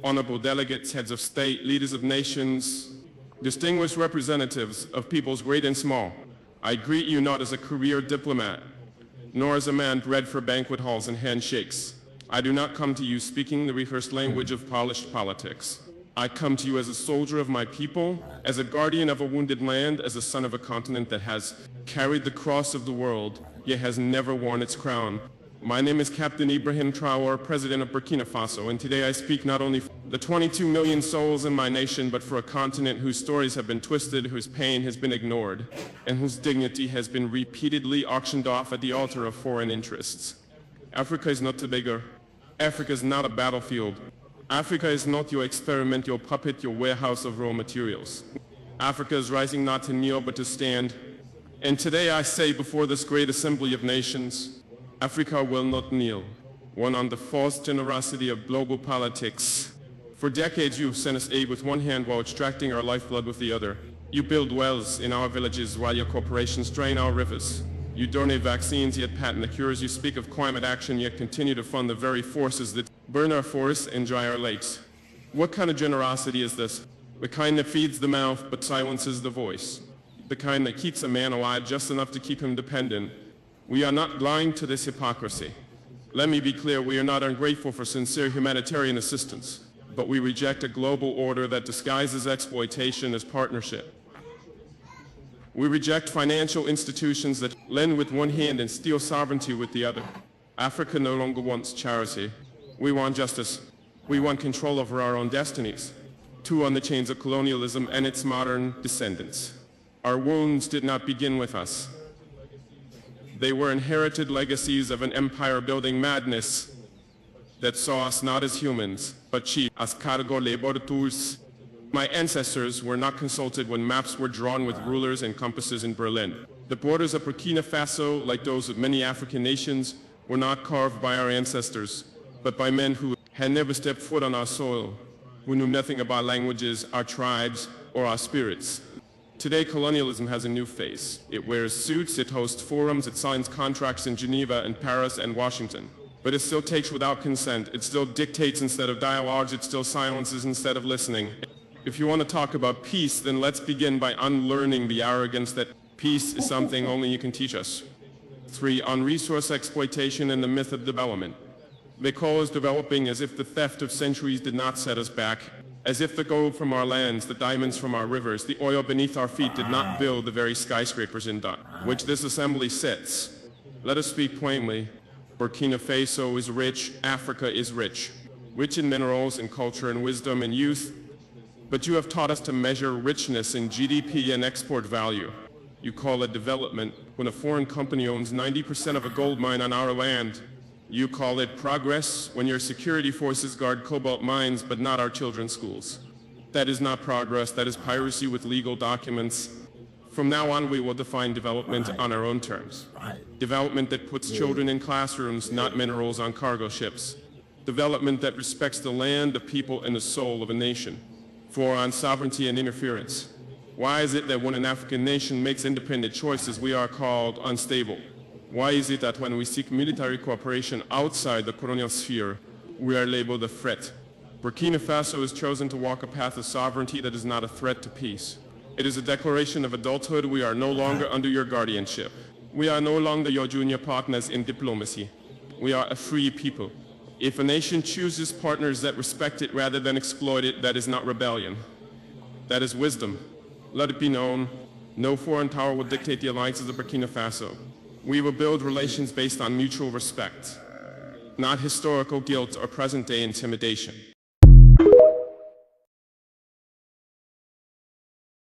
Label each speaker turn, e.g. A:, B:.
A: honorable delegates, heads of state, leaders of nations, distinguished representatives of peoples great and small, I greet you not as a career diplomat, nor as a man bred for banquet halls and handshakes. I do not come to you speaking the rehearsed language of polished politics. I come to you as a soldier of my people, as a guardian of a wounded land, as a son of a continent that has carried the cross of the world, yet has never worn its crown. My name is Captain Ibrahim Traore, President of Burkina Faso, and today I speak not only for the 22 million souls in my nation, but for a continent whose stories have been twisted, whose pain has been ignored, and whose dignity has been repeatedly auctioned off at the altar of foreign interests. Africa is not Tobago. Africa is not a battlefield. Africa is not your experiment, your puppet, your warehouse of raw materials. Africa is rising not to kneel, but to stand. And today I say before this great assembly of nations, Africa will not kneel, one on the false generosity of global politics. For decades you've sent us aid with one hand while extracting our lifeblood with the other. You build wells in our villages while your corporations drain our rivers. You donate vaccines yet patent the cures. You speak of climate action yet continue to fund the very forces that burn our forests and dry our lakes. What kind of generosity is this? The kind that feeds the mouth but silences the voice. The kind that keeps a man alive just enough to keep him dependent. We are not blind to this hypocrisy. Let me be clear, we are not ungrateful for sincere humanitarian assistance, but we reject a global order that disguises exploitation as partnership. We reject financial institutions that lend with one hand and steal sovereignty with the other. Africa no longer wants charity. We want justice. We want control over our own destinies. Too on the chains of colonialism and its modern descendants. Our wounds did not begin with us. They were inherited legacies of an empire-building madness that saw us not as humans, but chiefs, as cargo laboratories. My ancestors were not consulted when maps were drawn with rulers and compasses in Berlin. The borders of Burkina Faso, like those of many African nations, were not carved by our ancestors, but by men who had never stepped foot on our soil, who knew nothing about languages, our tribes, or our spirits. Today, colonialism has a new face. It wears suits, it hosts forums, it signs contracts in Geneva and Paris and Washington. But it still takes without consent. It still dictates instead of dialogues. It still silences instead of listening. If you want to talk about peace, then let's begin by unlearning the arrogance that peace is something only you can teach us. 3. On resource exploitation and the myth of development. They call us developing as if the theft of centuries did not set us back, as if the gold from our lands, the diamonds from our rivers, the oil beneath our feet did not build the very skyscrapers in which this assembly sits. Let us speak plainly. Burkina Faso is rich, Africa is rich in minerals and culture and wisdom and youth. But you have taught us to measure richness in GDP and export value. You call it development when a foreign company owns 90% of a gold mine on our land. You call it progress when your security forces guard cobalt mines but not our children's schools. That is not progress, that is piracy with legal documents. From now on, we will define development on our own terms. Development that puts children in classrooms, not minerals on cargo ships. Development that respects the land, the people, and the soul of a nation. 4. On sovereignty and interference. Why is it that when an African nation makes independent choices, we are called unstable? Why is it that when we seek military cooperation outside the colonial sphere, we are labeled a threat? Burkina Faso has chosen to walk a path of sovereignty that is not a threat to peace. It is a declaration of adulthood. We are no longer under your guardianship. We are no longer your junior partners in diplomacy. We are a free people. If a nation chooses partners that respect it rather than exploit it, that is not rebellion. That is wisdom. Let it be known, no foreign power will dictate the alliances of Burkina Faso. We will build relations based on mutual respect, not historical guilt or present-day intimidation.